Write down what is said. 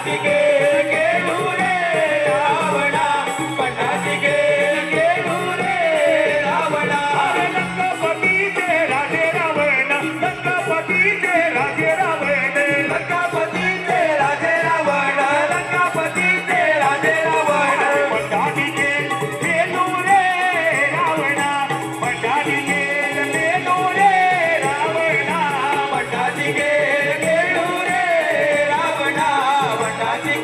पंडाची गेलू रे रावणा पंडाची गेलू रे रावणा लंकापतीचे राजे रावण लंकापतीचे राजे रावण लंकापतीचे राजे रावण लंकापतीचे राजे रावण पंडाची गेलू रे रावणा पंडाची गेलू रे रावणा पंडाची गेलू रे रावणा पंडाची